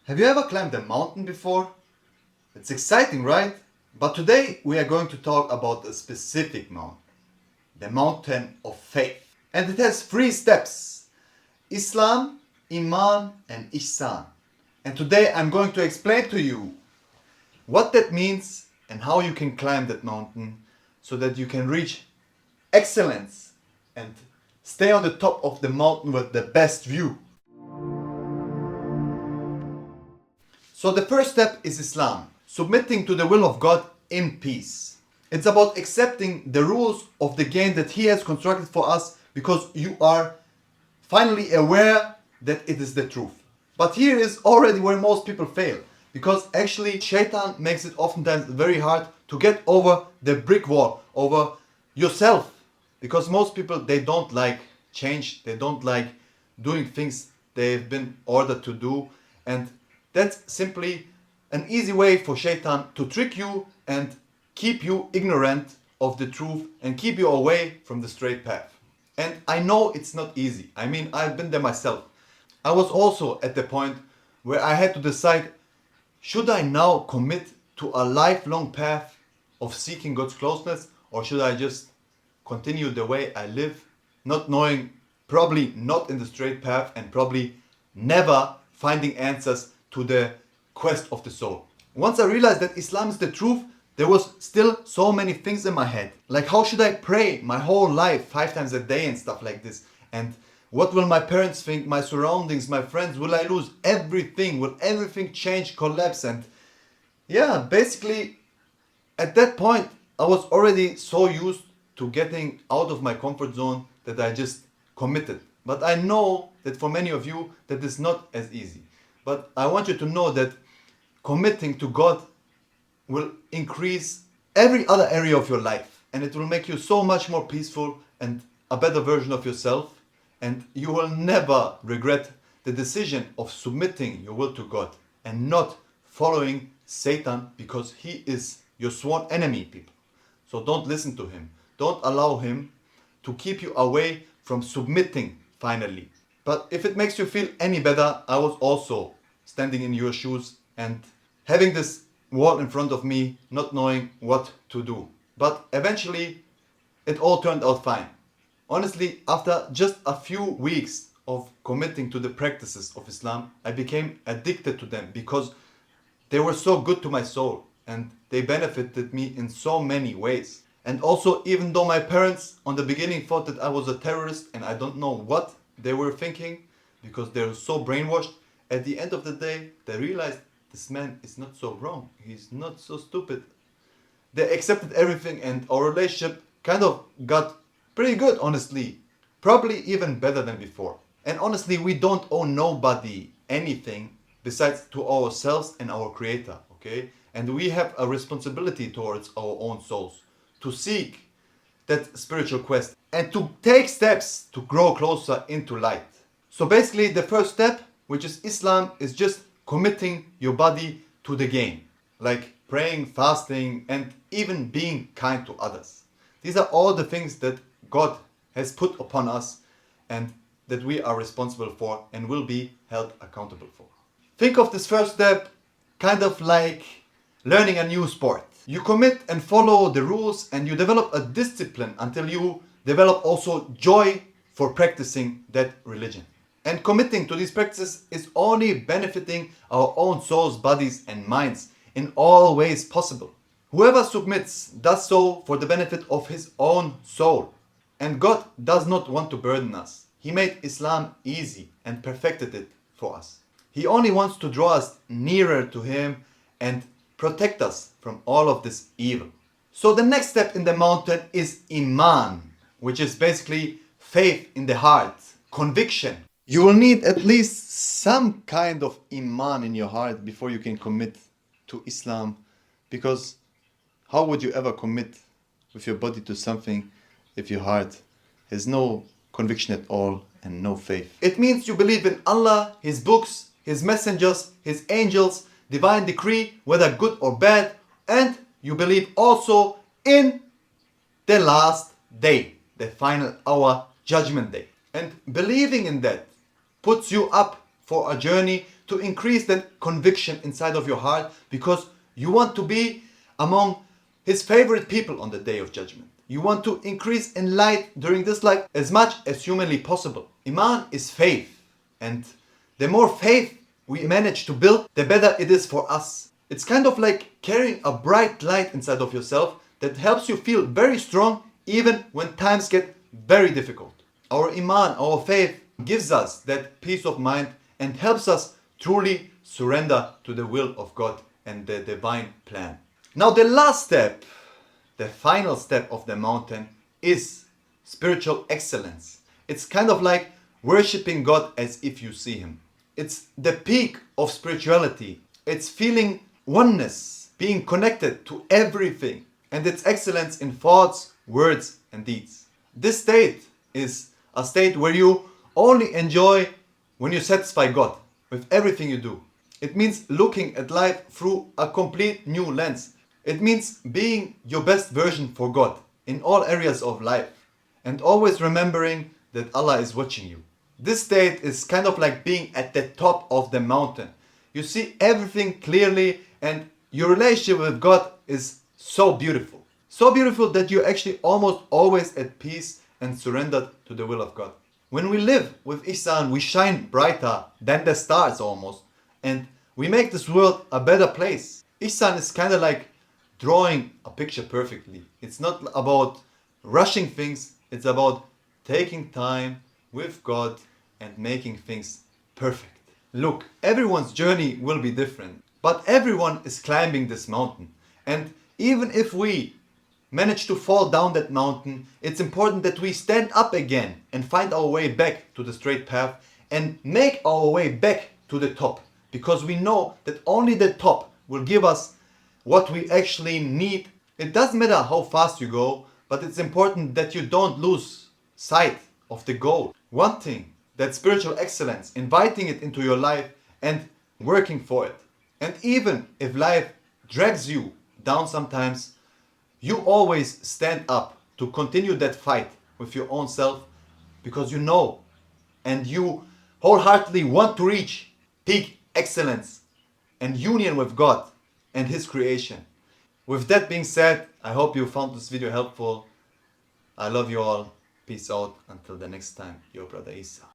Have you ever climbed a mountain before? It's exciting, right? But today we are going to talk about a specific mountain, the mountain of faith. And it has 3 steps: Islam, Iman, and Ihsan. And today I'm going to explain to you what that means and how you can climb that mountain so that you can reach excellence and stay on the top of the mountain with the best view. So the first step is Islam, submitting to the will of God in peace. It's about accepting the rules of the game that He has constructed for us because you are finally aware that it is the truth. But here is already where most people fail, because actually Shaitan makes it oftentimes very hard to get over the brick wall, over yourself. Because most people, they don't like change, they don't like doing things they've been ordered to do, and that's simply an easy way for Shaitan to trick you and keep you ignorant of the truth and keep you away from the straight path. And I know it's not easy. I mean, I've been there myself. I was also at the point where I had to decide, should I now commit to a lifelong path of seeking God's closeness, or should I just continue the way I live, not knowing, probably not in the straight path, and probably never finding answers to the quest of the soul. Once I realized that Islam is the truth, there was still so many things in my head. Like, how should I pray my whole life 5 times a day and stuff like this? And what will my parents think, my surroundings, my friends? Will I lose everything? Will everything change, collapse? And yeah, basically at that point I was already so used to getting out of my comfort zone that I just committed. But I know that for many of you that is not as easy. But I want you to know that committing to God will increase every other area of your life, and it will make you so much more peaceful and a better version of yourself, and you will never regret the decision of submitting your will to God and not following Satan, because he is your sworn enemy, people. So don't listen to him. Don't allow him to keep you away from submitting finally. But if it makes you feel any better, I was also standing in your shoes and having this wall in front of me, not knowing what to do. But eventually it all turned out fine. Honestly, after just a few weeks of committing to the practices of Islam, I became addicted to them because they were so good to my soul and they benefited me in so many ways. And also, even though my parents on the beginning thought that I was a terrorist and I don't know what they were thinking because they were so brainwashed, at the end of the day, they realized this man is not so wrong. He's not so stupid. They accepted everything and our relationship kind of got pretty good, honestly. Probably even better than before. And honestly, we don't owe nobody anything besides to ourselves and our Creator, okay? And we have a responsibility towards our own souls to seek that spiritual quest and to take steps to grow closer into light. So basically, the first step, which is Islam, is just committing your body to the game, like praying, fasting, and even being kind to others. These are all the things that God has put upon us and that we are responsible for and will be held accountable for. Think of this first step kind of like learning a new sport. You commit and follow the rules and you develop a discipline until you develop also joy for practicing that religion. And committing to these practices is only benefiting our own souls, bodies, and minds in all ways possible. Whoever submits does so for the benefit of his own soul. And God does not want to burden us. He made Islam easy and perfected it for us. He only wants to draw us nearer to Him and protect us from all of this evil. So the next step in the mountain is Iman, which is basically faith in the heart, conviction. You will need at least some kind of Iman in your heart before you can commit to Islam, because how would you ever commit with your body to something if your heart has no conviction at all and no faith? It means you believe in Allah, His books, His messengers, His angels, divine decree, whether good or bad, and you believe also in the last day, the final hour, judgment day. And believing in that puts you up for a journey to increase that conviction inside of your heart, because you want to be among His favorite people on the day of judgment. You want to increase in light during this life as much as humanly possible. Iman is faith, and the more faith we manage to build, the better it is for us. It's kind of like carrying a bright light inside of yourself that helps you feel very strong even when times get very difficult. Our Iman, our faith, gives us that peace of mind and helps us truly surrender to the will of God and the divine plan. Now the last step, the final step of the mountain, is spiritual excellence. It's kind of like worshiping God as if you see Him. It's the peak of spirituality. It's feeling oneness, being connected to everything, and its excellence in thoughts, words, and deeds. This state is a state where you only enjoy when you satisfy God with everything you do. It means looking at life through a complete new lens. It means being your best version for God in all areas of life, and always remembering that Allah is watching you. This state is kind of like being at the top of the mountain. You see everything clearly, and your relationship with God is so beautiful. So beautiful that you're actually almost always at peace and surrendered to the will of God. When we live with Ihsan, we shine brighter than the stars almost, and we make this world a better place. Ihsan is kind of like drawing a picture perfectly. It's not about rushing things, it's about taking time with God and making things perfect. Look, everyone's journey will be different, but everyone is climbing this mountain. And even if we manage to fall down that mountain, it's important that we stand up again and find our way back to the straight path and make our way back to the top, because we know that only the top will give us what we actually need. It doesn't matter how fast you go, but it's important that you don't lose sight of the goal. One thing, that spiritual excellence, inviting it into your life and working for it. And even if life drags you down sometimes, you always stand up to continue that fight with your own self, because you know and you wholeheartedly want to reach peak excellence and union with God and His creation. With that being said, I hope you found this video helpful. I love you all. Peace out. Until the next time, your brother Isa.